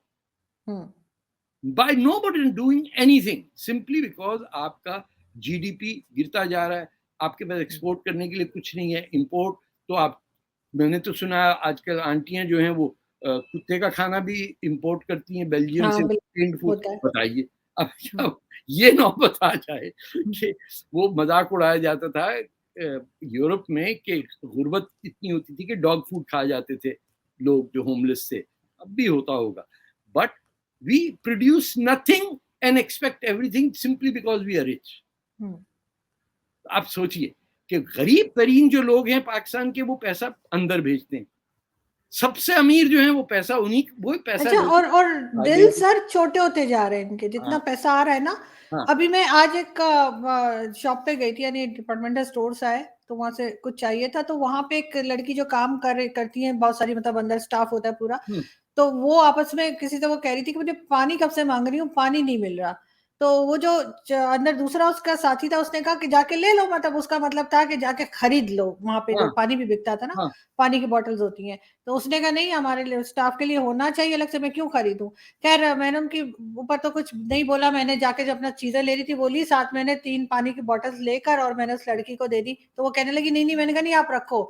by nobody doing anything, simply because आपका जीडीपी गिरता जा रहा है, आपके पास एक्सपोर्ट करने के लिए कुछ नहीं है, इंपोर्ट तो आप, मैंने तो सुना है आजकल आंटियां जो हैं वो कुत्ते का खाना भी इंपोर्ट करती हैं बेल्जियम से, टिन्ड फूड। बताइए अब ये नौबत आ जाए कि वो मजाक उड़ाया जाता था यूरोप में कि गुर्बत इतनी होती थी कि डॉग फूड खा जाते थे लोग जो होमलेस थे, अब भी होता होगा, but we produce nothing and expect everything simply because we are rich। आप सोचिए कि गरीब तरीन जो लोग हैं पाकिस्तान के, वो पैसा अंदर भेजते हैं, सबसे अमीर जो हैं वो पैसा उन्हीं, वो पैसा। अच्छा, और दिल सर छोटे होते जा रहे हैं इनके, जितना पैसा आ रहा है ना। अभी मैं आज एक शॉप पे गई थी, यानी डिपार्टमेंटल स्टोर्स आए, तो वहां से कुछ चाहिए था, तो वहां पे एक लड़की जो काम करती है, बहुत सारी मतलब अंदर स्टाफ होता है पूरा, तो वो आपस में किसी से वो कह रही थी कि मुझे पानी कब से मांग रही हूँ, पानी नहीं मिल रहा। तो वो जो अंदर दूसरा उसका साथी था, उसने कहा कि जाके ले लो, मतलब उसका मतलब था कि जाके खरीद लो, वहां पे जो पानी भी बिकता था ना, पानी की बॉटल्स होती हैं। तो उसने कहा नहीं, हमारे लिए स्टाफ के लिए होना चाहिए अलग से, मैं क्यों खरीदूं। खैर मैंने उनकी ऊपर तो कुछ नहीं बोला, मैंने जाके जब अपना चीजें ले रही थी बोली, साथ मैंने 3 पानी की बॉटल्स लेकर और मैंने उस लड़की को दे दी। तो वो कहने लगी नहीं नहीं, मैंने कहा नहीं आप रखो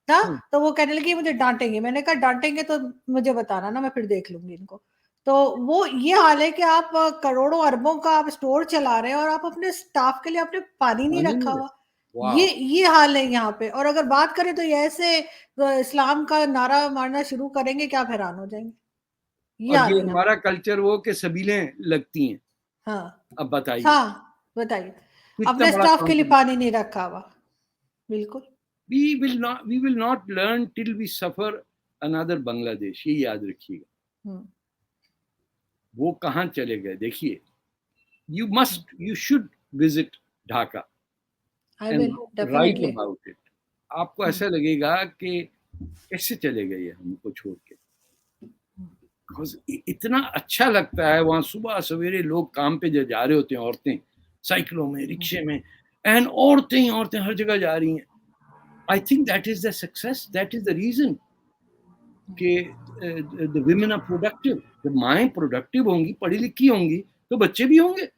ना। तो वो कहने लगी मुझे डांटेंगे, मैंने कहा डांटेंगे तो मुझे बताना ना, मैं फिर देख लूंगी इनको। तो वो ये हाल है कि आप करोड़ों अरबों का आप स्टोर चला रहे हैं और आप अपने स्टाफ के लिए आपने पानी नहीं रखा हुआ। ये हाल है यहाँ पे। और अगर बात करें तो ये ऐसे इस्लाम का नारा मारना शुरू करेंगे कि आप हैरान हो जाएंगे। ये हमारा कल्चर वो कि सबीलें लगती हैं। हाँ, अब बताइए, हाँ बताइए, अपने स्टाफ के लिए पानी नहीं रखा हुआ। बिल्कुल, we will not learn till we suffer another Bangladesh, ये याद रखिएगा। वो कहाँ चले गए? देखिए, you should visit Dhaka and write about it। आपको ऐसा लगेगा कि कैसे चले गए हमको छोड़ के, इतना अच्छा लगता है वहां। सुबह सवेरे लोग काम पे जा रहे होते हैं, औरतें साइकिलों में, रिक्शे में, एंड औरतें हर जगह जा रही हैं। I think that is the success, that is the reason। कि द विमेन आर प्रोडक्टिव। जब माएँ प्रोडक्टिव होंगी, पढ़ी लिखी होंगी, तो बच्चे भी होंगे,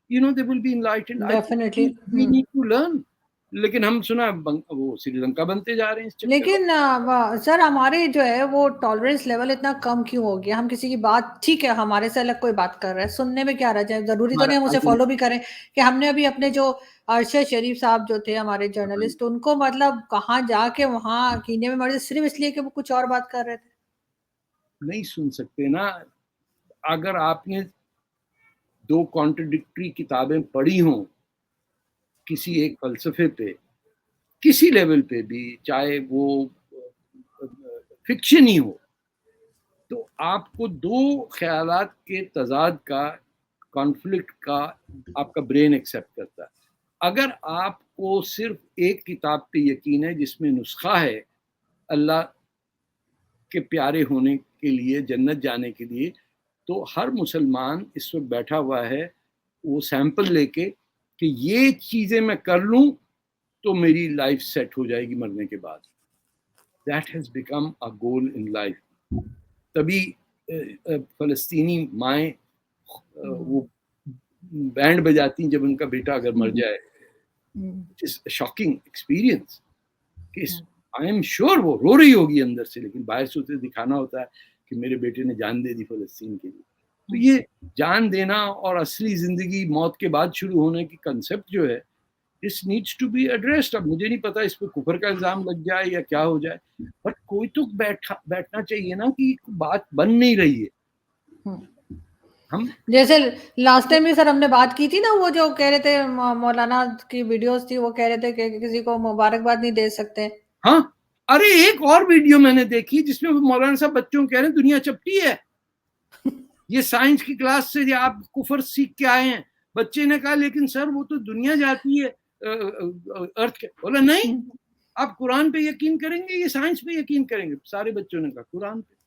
you know, they will be enlightened. I definitely. Think we need to learn. लेकिन हम सुना वो श्रीलंका बनते जा रहे हैं इस चक्कर में। लेकिन सर हमारे जो है वो टॉलरेंस लेवल इतना कम क्यों हो गया? हम किसी की बात, ठीक है हमारे से अलग कोई बात कर रहा है, सुनने में क्या रह जाए, जरूरी तो हमारा नहीं हम उसे कानून, फॉलो भी करें। कि हमने अभी अपने जो अरशद शरीफ साहब जो थे हमारे जर्नलिस्ट, उनको मतलब कहाँ जाके वहां कीने में मर, सिर्फ इसलिए कि वो कुछ और बात कर रहे थे। नहीं सुन सकते ना। अगर आपने 2 कॉन्ट्रडिक्टरी किताबें पढ़ी हों किसी एक फ़लसफ़े पे, किसी लेवल पे भी, चाहे वो फ़िक्शन ही हो, तो आपको 2 ख़यालात के तज़ाद का, कॉन्फ्लिक्ट का आपका ब्रेन एक्सेप्ट करता है। अगर आपको सिर्फ़ एक किताब पे यकीन है जिसमें नुस्ख़ा है अल्लाह के प्यारे होने के लिए, जन्नत जाने के लिए, तो हर मुसलमान इस वक़्त बैठा हुआ है, वो सैंपल लेके कि ये चीज़ें मैं कर लूँ, तो मेरी लाइफ़ सेट हो जाएगी मरने के बाद। That has become a goal in life. तभी फ़लस्तीनी माएँ वो बैंड बजाती हैं जब उनका बेटा अगर मर जाए। It is a shocking experience कि आई एम श्योर वो रो रही होगी अंदर से, लेकिन बाहर से उसे दिखाना होता है कि मेरे बेटे ने जान दे दी फ़लस्तीन के लिए। तो ये जान देना और असली ज़िंदगी मौत के बाद शुरू होने की कांसेप्ट जो है, this needs to be addressed. अब मुझे नहीं पता इस पे कुफर का इल्ज़ाम लग जाए या क्या हो जाए, बट कोई तो बैठना चाहिए ना कि बात बन नहीं रही है। हम जैसे लास्ट टाइम भी सर हमने बात की थी ना, वो जो कह रहे थे मौलाना की वीडियोस थी, वो कह रहे थे कि किसी को मुबारकबाद नहीं दे सकते। हाँ, अरे एक और वीडियो मैंने देखी जिसमें मौलाना साहब बच्चों को कह रहे हैं दुनिया चपटी है। ये साइंस की क्लास से आप कुफर सीख के आए हैं। बच्चे ने कहा लेकिन सर वो तो दुनिया जाती है अर्थ के। बोला नहीं, आप कुरान पे यकीन करेंगे ये साइंस पे यकीन करेंगे? सारे बच्चों ने कहा कुरान पे।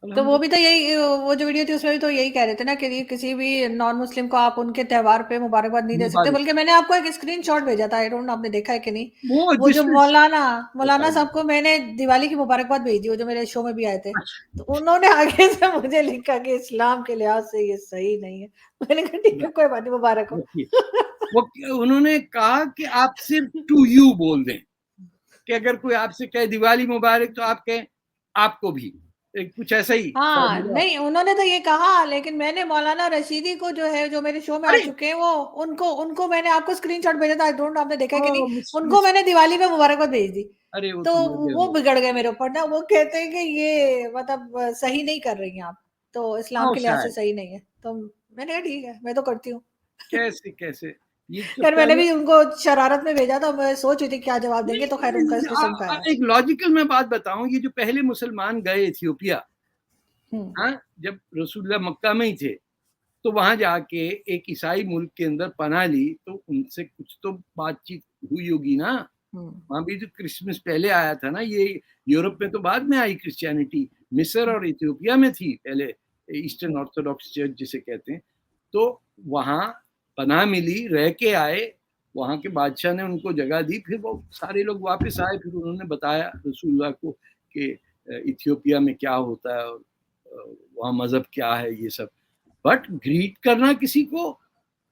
तो वो भी अल्हम्दुलिल्लाह। तो यही, वो जो वीडियो थी उसमें भी तो यही कह रहे थे ना कि किसी भी नॉन मुस्लिम को आप उनके त्योहार पे मुबारकबाद नहीं दे सकते। मुबारक बल्कि मैंने आपको एक स्क्रीनशॉट भेजा था, आई डोंट नो आपने देखा है कि नहीं। वो वो जो जिसमें मौलाना मौलाना बताइए। साहब को मैंने दिवाली की मुबारकबाद भेजी, वो जो मेरे शो में भी आए थे, तो उन्होंने आगे से मुझे लिखा कि इस्लाम के लिहाज से ये सही नहीं है। मैंने कहा ठीक है कोई बात नहीं, मुबारक हो। देखिए, वो उन्होंने कहा कि आप सिर्फ टू यू बोल दें, कि अगर कोई आपसे कहे दिवाली मुबारक तो आप कहें आपको भी। कुछ ऐसा ही शायद हाँ, होगा। नहीं उन्होंने तो ये कहा, लेकिन मैंने मौलाना रशीदी को जो है, जो मेरे शो में आ अरे चुके हैं, वो उनको उनको मैंने आपको स्क्रीनशॉट भेजा था, आई डोंट नो आपने देखा कि नहीं। मिस उनको मिस मैंने दिवाली पे मुबारकबाद भेज दी। अरे वो तो तो मर गए वो वो। बिगड़ गए मेरे ऊपर ना, वो कहते हैं कि ये मतलब सही नहीं कर रही हैं आप, तो इस्लाम हाँ के लिहाज से शायद सही नहीं है। तो मैंने कहा ठीक है, मैं तो करती हूँ। कैसे कैसे ये तो खैर मैंने पहले भी उनको शरारत में भेजा था, मैं सोच रही थी क्या जवाब देंगे, तो खैर उनका इस किस्म का है। एक लॉजिकल मैं बात बताऊं, ये जो पहले मुसलमान गए इथियोपिया, हम्म। हाँ, जब रसूलुल्लाह मक्का में ही थे, तो वहां जाके एक ईसाई मुल्क के अंदर पनाह ली, तो उनसे कुछ तो बातचीत हुई होगी ना। हम्म। वहां भी तो क्रिसमस पहले आया था ना, ये यूरोप में तो बाद में आई क्रिश्चियनिटी। मिस्र और इथियोपिया में थी पहले, ईस्टर्न ऑर्थोडॉक्स चर्च जिसे कहते हैं। तो वहाँ पनाह मिली, रह के आए, वहाँ के बादशाह ने उनको जगह दी, फिर वो सारे लोग वापस आए, फिर उन्होंने बताया रसूलुल्लाह को कि इथियोपिया में क्या होता है और वहाँ मजहब क्या है, ये सब। बट ग्रीट करना किसी को,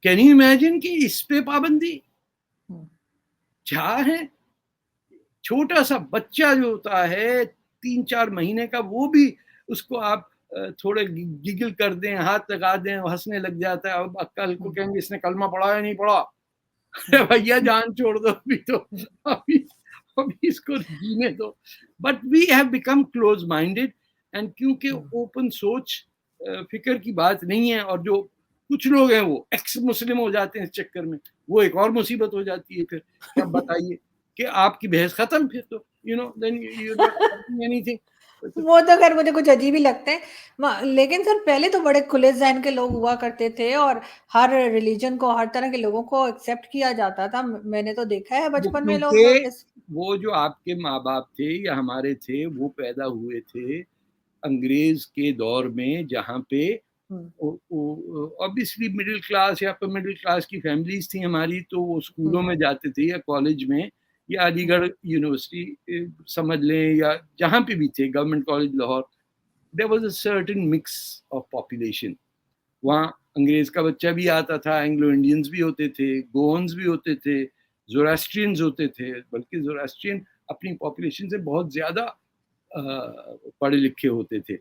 कैन यू इमेजिन कि इस पे पाबंदी क्या है? छोटा सा बच्चा जो होता है 3-4 महीने का, वो भी उसको आप थोड़े गिगल कर दें, हाथ लगा दें, वो हंसने लग जाता है। अब कल को कहेंगे इसने कलमा पढ़ा या नहीं पढ़ा। अरे भैया जान छोड़ दो, अभी तो अभी अभी इसको जीने दो। But we have become close minded, and क्योंकि ओपन सोच फिक्र की बात नहीं है, और जो कुछ लोग हैं वो एक्स मुस्लिम हो जाते हैं इस चक्कर में, वो एक और मुसीबत हो जाती है। फिर क्या बताइए कि आपकी बहस खत्म, फिर तो you know then you not anything. वो तो खैर मुझे कुछ अजीब ही लगते हैं। लेकिन सर पहले तो बड़े खुले जहन के लोग हुआ करते थे, और हर रिलीजन को, हर तरह के लोगों को एक्सेप्ट किया जाता था। मैंने तो देखा है वो बचपन में लोग क्योंकि इस। वो जो आपके माँ बाप थे या हमारे थे, वो पैदा हुए थे अंग्रेज के दौर में, जहाँ पे हम्म। ऑब्वियसली मिडिल क्लास या अपर मिडिल क्लास की फैमिलीज थी हमारी, तो वो स्कूलों हम्म। में जाते थे या कॉलेज में, या अलीगढ़ यूनिवर्सिटी समझ लें, या जहाँ पे भी थे, government college Lahore, there was a certain mix of population. वहाँ अंग्रेज का बच्चा भी आता था, एंग्लो इंडियंस भी होते थे, गोअन्स भी होते थे, ज़ोरास्ट्रियंस होते थे, बल्कि ज़ोरास्ट्रियन अपनी पॉपुलेशन से बहुत ज़्यादा पढ़े लिखे होते थे।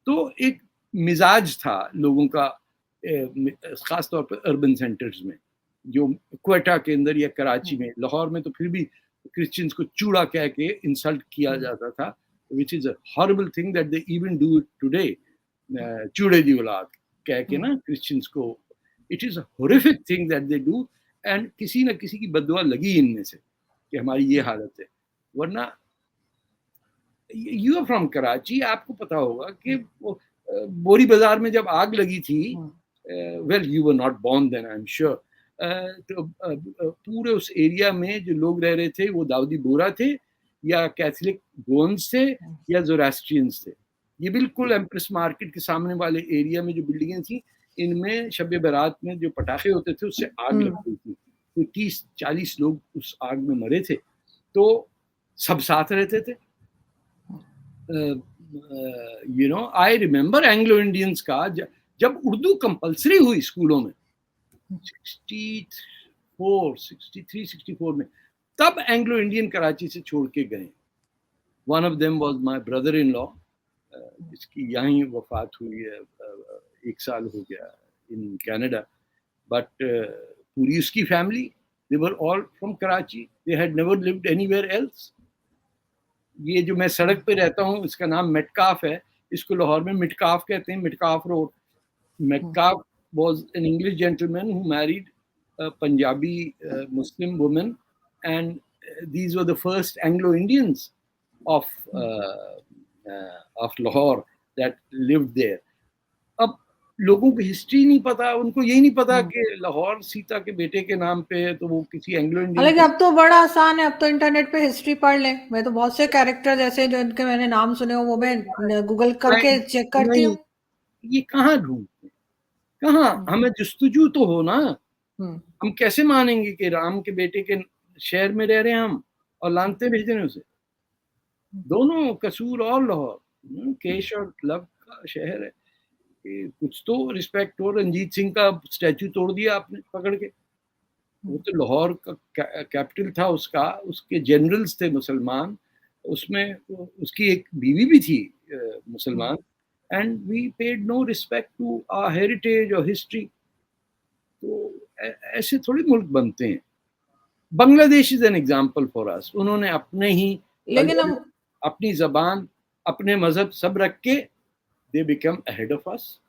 तो एक मिजाज था लोगों का, ख़ास तौर पर अर्बन सेंटर्स में, जो क्वेटा के अंदर या कराची में, लाहौर में तो फिर भी क्रिश्चियंस को चूड़ा कह के इंसल्ट किया जाता था, which is a horrible thing that they even do it today, चूड़े दी औलाद कह के ना क्रिश्चियंस को। It is a horrific thing that they do, and किसी न किसी की बददुआ लगी इनमें से कि हमारी ये हालत है। वरना यू आर फ्रॉम कराची, आपको पता होगा कि वो बोरी बाजार में जब आग लगी थी, well you were not born then, I am sure, तो पूरे उस एरिया में जो लोग रह रहे थे वो दाऊदी बोरा थे, या कैथलिक गोअन्स थे, या ज़ोरास्ट्रियंस थे। ये बिल्कुल एम्प्रेस मार्केट के सामने वाले एरिया में जो बिल्डिंगें थी, इनमें शब बारात में जो पटाखे होते थे उससे आग लग गई थी, तो 30-40 लोग उस आग में मरे थे। तो सब साथ रहते थे। आई रिमेम्बर एंग्लो इंडियंस का जब उर्दू कंपलसरी हुई स्कूलों में 63-64 में, तब एंग्लो इंडियन कराची से छोड़ के गए। One of them was my brother in law, जिसकी यहीं वफात हुई है, 1 साल हो गया इन कनाडा, बट पूरी उसकी family, they were all from Karachi, they had never lived anywhere else. ये जो मैं सड़क पे रहता हूँ इसका नाम मेटकाफ है, इसको लाहौर में मिटकाफ कहते हैं, Metcalfe Road. Metcalfe was an English gentleman who married a Punjabi Muslim woman, and these were the first Anglo-Indians of Lahore that lived there. अब लोगों को हिस्ट्री नहीं पता, उनको यही नहीं पता कि लाहौर सीता के बेटे के नाम पे है, तो वो किसी एंग्लो इंडियन। हालांकि अब तो बड़ा आसान है, अब तो इंटरनेट पे हिस्ट्री पढ़ ले। मैं तो बहुत से कैरेक्टर जैसे जो इनके मैंने नाम सुने हो वो मैं गूगल करके चेक करती हूँ। ये कहाँ ढूंढते, कहाँ, हमें जुस्तजू तो हो ना। हम कैसे मानेंगे कि राम के बेटे के शहर में रह रहे हैं हम और लानते भेज रहे हैं उसे? दोनों कसूर और लाहौर, केश और लव का शहर है। कुछ तो रिस्पेक्ट हो। रंजीत सिंह का स्टैचू तोड़ दिया आपने पकड़ के, वो तो लाहौर का कैपिटल था उसका, उसके जनरल्स थे मुसलमान, उसमें उसकी एक बीवी भी थी मुसलमान, and we paid no respect to our heritage और हिस्ट्री। तो ऐसे थोड़ी मुल्क बनते हैं। Bangladesh is an example for us. उन्होंने अपने ही, लेकिन हम अपनी जबान, अपने मजहब सब रख के they become ahead of us.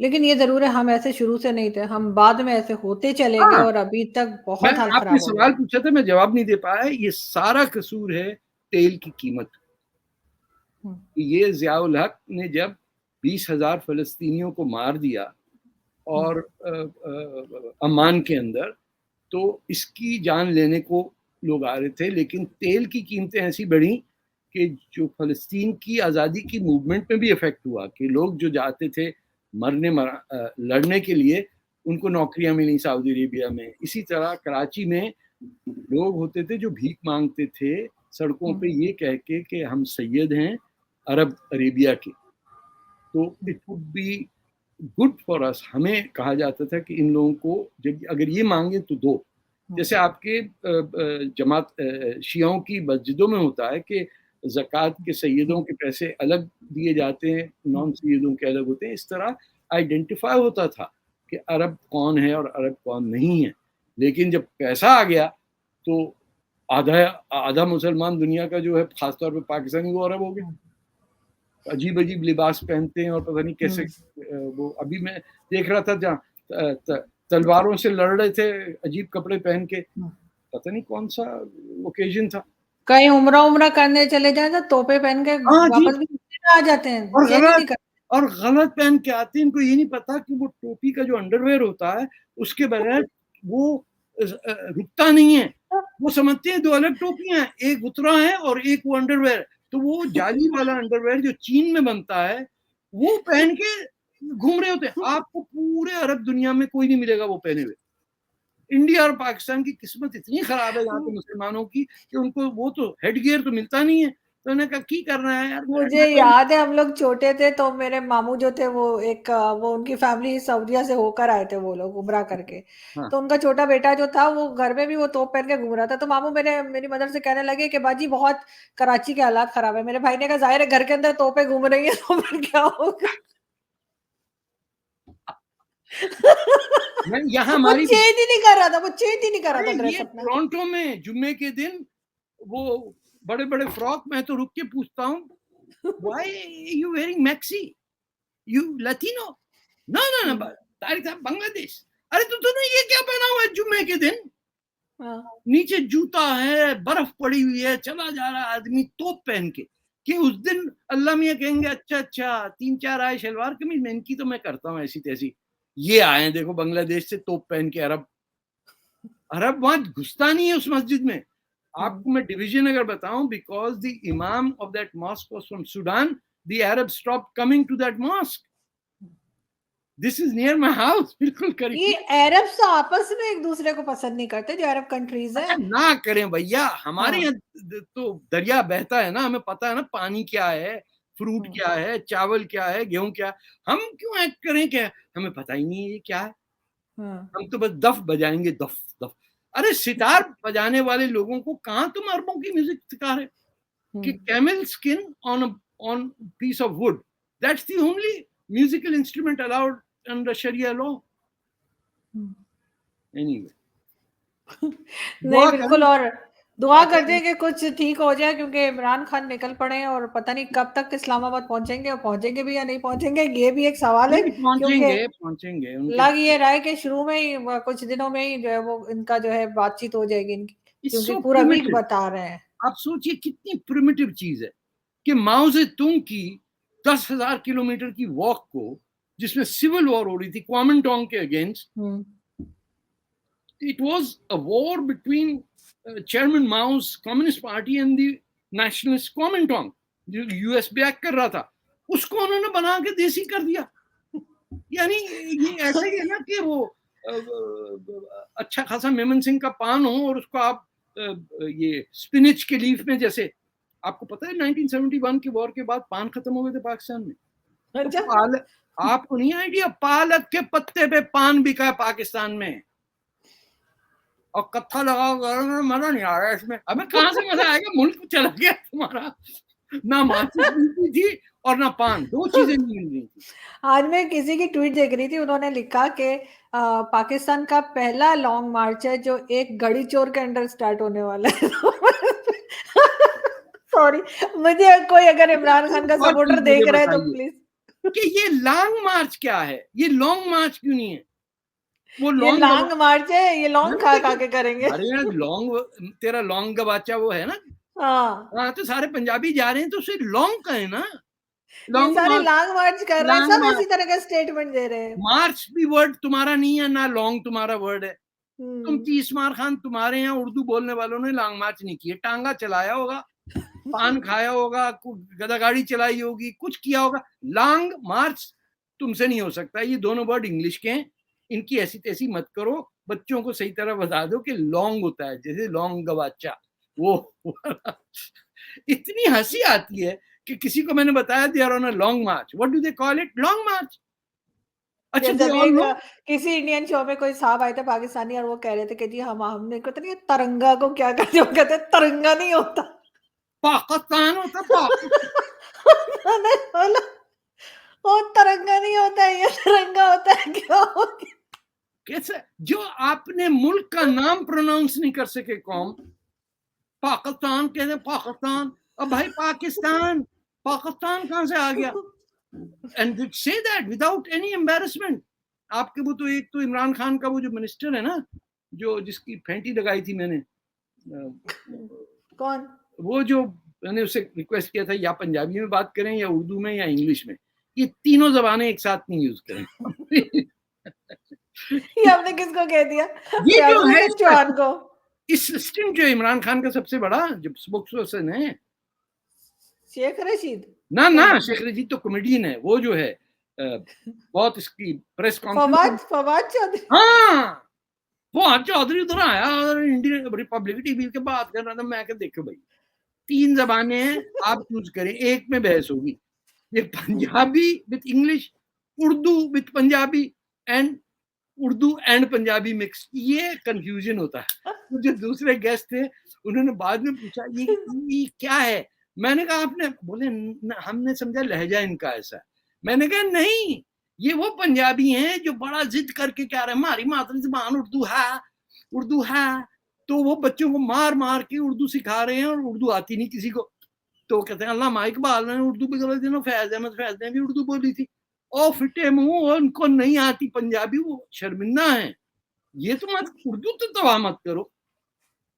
लेकिन ये जरूर है हम ऐसे शुरू से नहीं थे, हम बाद में ऐसे होते चले गए और अभी तक बहुत हाल खराब हो गया। आपने सवाल पूछा था, मैं जवाब नहीं दे पाया। ये सारा कसूर है तेल की कीमत। ये ज़ियाउल हक ने जब 20,000 फलस्तीनियों को मार दिया और अम्मान के अंदर, तो इसकी जान लेने को लोग आ रहे थे, लेकिन तेल की कीमतें ऐसी बढ़ी कि जो फलस्तीन की आज़ादी की मूवमेंट में भी इफेक्ट हुआ, कि लोग जो जाते थे लड़ने के लिए, उनको नौकरियां मिली सऊदी अरेबिया में। इसी तरह कराची में लोग होते थे जो भीख मांगते थे सड़कों पे, ये कह के कि हम सैयद हैं अरब अरेबिया के। तो it would be good for us, हमें कहा जाता था कि इन लोगों को जब अगर ये मांगे तो दो। जैसे आपके जमात शियाओं की मस्जिदों में होता है कि ज़कात के सैयदों के पैसे अलग दिए जाते हैं, नॉन सैयदों के अलग होते हैं। इस तरह आइडेंटिफाई होता था कि अरब कौन है और अरब कौन नहीं है। लेकिन जब पैसा आ गया तो आधा मुसलमान दुनिया का जो है, खासतौर पर पाकिस्तानी, वो अरब हो गया। अजीब अजीब लिबास पहनते हैं और पता नहीं कैसे। वो अभी मैं देख रहा था जहाँ तलवारों से लड़ रहे थे अजीब कपड़े पहन के, पता नहीं कौन सा ओकेजन था। कहीं उम्रा करने चले जाए तो तोपे पहन के वापस भी आ जाते हैं, और गलत पहन के आते हैं। इनको ये नहीं पता कि वो टोपी का जो अंडरवेयर होता है उसके बगैर वो रुकता नहीं है। वो समझते हैं दो अलग टोपियां हैं, एक उतरा है और एक वो अंडरवेयर। तो वो जाली वाला अंडरवेयर जो चीन में बनता है वो पहन के घूम रहे होते हैं। आपको पूरे अरब दुनिया में कोई नहीं मिलेगा वो पहने हुए। इंडिया और पाकिस्तान की किस्मत इतनी खराब है यहाँ के मुसलमानों की कि उनको वो तो हेडगियर तो मिलता नहीं है। तो उन्होंने कहा की करना है यार। मुझे याद है हम लोग छोटे थे तो मेरे मामू जो थे वो वो उनकी फैमिली सऊदीया से होकर आए थे, वो लोग उम्रा करके। हाँ तो उनका छोटा बेटा जो था वो घर में भी वो तोप पहन के घूम रहा था, तो मामू मेरी मदर से कहने लगे कि बाजी बहुत कराची के हालात खराब है। मेरे भाई ने कहा जाहिर है घर के अंदर तोपें घूम रही है तो फिर क्या होगा। मैं यहाँ वो हमारी चेंज ही नहीं कर रहा था, वो चेंज ही नहीं कर रहा अरे था ड्रेस ये अपना। टोरंटो में जुम्मे के दिन वो बड़े बड़े फ्रॉक, मैं तो रुक के पूछता हूँ why you wearing maxi, you Latino, no no no Tariq sahab Bangladesh. अरे तो तूने ये क्या पहना हुआ है जुम्मे के दिन? हाँ। नीचे जूता है, बर्फ पड़ी हुई है, चला जा रहा आदमी तोप पहन के, कि उस दिन अल्लाह मियाँ कहेंगे अच्छा अच्छा 3-4 आए शलवार कमीज में, इनकी तो मैं करता हूँ ऐसी तैसी, ये आए देखो बांग्लादेश से तोप पहन के। अरब अरब वहां घुसता नहीं है उस मस्जिद में। आपको मैं डिवीजन अगर बताऊं, because the imam of that mosque was from Sudan, the Arab stop coming to that mosque. This is near my house, बिल्कुल ये करीब। अरब्स तो आपस में एक दूसरे को पसंद नहीं करते, जो अरब कंट्रीज अच्छा है। ना करें भैया, हमारे हाँ। यहाँ तो दरिया बहता है ना, हमें पता है ना पानी क्या है, फ्रूट हम्म, क्या है, चावल क्या है, गेहूं क्या है। हम क्यों एक्ट करें क्या, हमें पता ही नहीं है ये क्या है। हाँ। हम तो बस दफ बजाएंगे, दफ दफ। अरे सितार बजाने वाले लोगों को कहाँ तुम अरबों की म्यूजिक सिखा रहे कि camel skin on piece of wood, that's the only musical instrument allowed under sharia law. Anyway, नहीं दुआ बिल्कुल, करें और दुआ आते करते हैं कि कुछ ठीक हो जाए, क्योंकि इमरान खान निकल पड़े हैं और पता नहीं कब तक इस्लामाबाद पहुंचेंगे, और पहुंचेंगे भी या नहीं पहुंचेंगे ये भी एक सवाल है। नहीं क्योंकि पहुंचेंगे पहुंचेंगे उनके। लग ये रहा है कि शुरू में ही कुछ दिनों में ही जो है वो इनका जो है बातचीत हो जाएगी इनकी, इट्स क्योंकि सो पूरा वीक प्रिमिटिव। बता रहे हैं। आप सोचिए कितनी प्रिमिटिव चीज है कि माओ से तुंग की 10,000 किलोमीटर की वॉक को, जिसमें सिविल वॉर हो रही थी क्वामिंटांग के against, it was a war between Chairman Mao's Communist Party and the Nationalist Kuomintang, जो यूएस बैक कर रहा था, उसको उन्होंने बना के देसी कर दिया। यानी ये ऐसा ही है ना कि वो अच्छा खासा मेमन सिंह का पान हो और उसको आप ये स्पिनिच के लीफ में, जैसे आपको पता है 1971 के वॉर के बाद पान खत्म हो गए थे पाकिस्तान में। तो अच्छा। पालक, आपको नहीं आइडिया, पालक के पत्ते पे पान बिका है पाकिस्तान में, और कत्था लगाओ, मजा नहीं आ रहा है इसमें। हमें कहाँ से मजा आएगा, मुल्क चला गया तुम्हारा, ना माचिस मिलती थी और ना पान, दो चीजें नहीं मिल रही थी। आज मैं किसी की ट्वीट देख रही थी, उन्होंने लिखा कि पाकिस्तान का पहला लॉन्ग मार्च है जो एक गड़ी चोर के अंडर स्टार्ट होने वाला है। सॉरी, मुझे कोई अगर इमरान खान का और सपोर्टर चीज मुझे देख रहा है तो बताइए प्लीज। कि ये लॉन्ग मार्च क्या है, ये लॉन्ग मार्च क्यों नहीं है? वो ये लॉन्ग, लॉन्ग मार्च है, ये लॉन्ग खा खा देखो के करेंगे। हमारे यहाँ लॉन्ग, तेरा लॉन्ग गवाचा वो है ना, हाँ, हाँ तो सारे पंजाबी जा रहे हैं तो सिर्फ लॉन्ग का है ना, ये लॉन्ग सारे मार्च। लॉन्ग मार्च कर रहे हैं, लॉन्ग सब मार्च, इसी तरह का स्टेटमेंट दे रहे हैं। मार्च भी वर्ड तुम्हारा नहीं है ना लॉन्ग तुम्हारा वर्ड है। तुम हम्म। 30 मार खान, तुम्हारे यहाँ उर्दू बोलने वालों ने लॉन्ग मार्च नहीं किए, टांगा चलाया होगा, पान खाया होगा, गदा गाड़ी चलाई होगी, कुछ किया होगा। लॉन्ग मार्च तुमसे नहीं हो सकता, ये दोनों वर्ड इंग्लिश के हैं, इनकी ऐसी तैसी मत करो, बच्चों को सही तरह बता दो कि लॉन्ग होता है, जैसे लॉन्ग गवाचा वो। इतनी हंसी आती है कि किसी को मैंने बताया they are on a long march, what do they call it, long march. अच्छा जैसे दे अभी ऑल एक नो, किसी इंडियन शो में कोई साहब आए थे पाकिस्तानी, और वो कह रहे थे कि जी हम हमने को तो नहीं तरंगा को क्या कहते हैं, वो कहते हैं तरंगा नहीं होता। पाकिस्तान होता पाकिस्तान। उन्होंने बोला वो तरंगा नहीं होता है, ये तिरंगा होता है, क्या हो गया? कैसे जो आपने मुल्क का नाम प्रोनाउंस नहीं कर सके कौम, पाकिस्तान कहते पाकिस्तान, अब भाई पाकिस्तान, पाकिस्तान कहां से आ गया? And say that without any embarrassment. आपके वो तो एक तो इमरान खान का वो जो मिनिस्टर है ना, जो जिसकी फेंटी लगाई थी मैंने, कौन? वो जो मैंने उससे रिक्वेस्ट किया था या पंजाबी में बात करें या उर्दू में या इंग्लिश में, ये तीनों जबानें एक साथ नहीं यूज करें। ये आपने किसको कह दिया? ये जो याकूब है बिन चौहान को? असिस्टेंट जो इमरान खान का सबसे बड़ा जो स्पोक्सपर्सन है, शेख रशीद? ना ना नहीं, शेख रशीद तो कॉमेडियन है, वो जो है बहुत इसकी प्रेस फवाद कॉन्फ्रेंस। फवाद चौधरी। हाँ फवाद चौधरी उधर आया और इंडियन रिपब्लिक टीवी के बात कर रहा था। मैं क्या, देखो भाई 3 ज़बानें हैं, आप चूज करें, एक में बहस होगी। ये Punjabi with English, Urdu with Punjabi and Urdu and Punjabi mix, ये कंफ्यूजन होता है। तो जो दूसरे गेस्ट थे उन्होंने बाद में पूछा ये क्या है? मैंने कहा आपने, बोले हमने समझा लहजा इनका ऐसा है। मैंने कहा नहीं, ये वो पंजाबी हैं जो बड़ा जिद करके कह रहे हैं हमारी मातृ ज़बान उर्दू है, तो वो बच्चों को मार मार के उर्दू सिखा रहे हैं और उर्दू आती नहीं किसी को। तो कहते हैं अल्लामा इकबाल ने उर्दू बोली थी ना, फैज अहमद फैज ने भी उर्दू बोली थी। ओ फिटे मुंह, उनको नहीं आती पंजाबी, वो शर्मिंदा है। ये तो मत, उर्दू तो तबाह मत करो।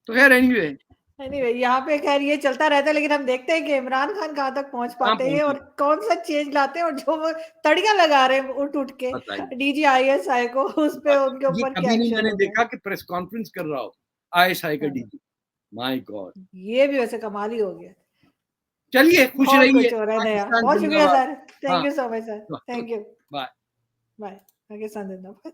तो खैर एनीवे यहाँ पे खैर ये चलता रहता है, लेकिन हम देखते हैं कि इमरान खान कहाँ तक पहुंच पाते हैं और कौन सा चेंज लाते हैं, और जो वो तड़ियां लगा रहे हैं उठ के DGISI को, उस पे उनके ऊपर क्या एक्शन मैंने देखा कि प्रेस कॉन्फ्रेंस कर रहा हो ISI का डीजी, माय गॉड, ये भी वैसे कमाल ही हो गया। चलिए खुश रहिए, कुछ हो रहा है नया। बहुत शुक्रिया sir, thank you so much sir, thank you, bye bye, Pakistan जिंदाबाद।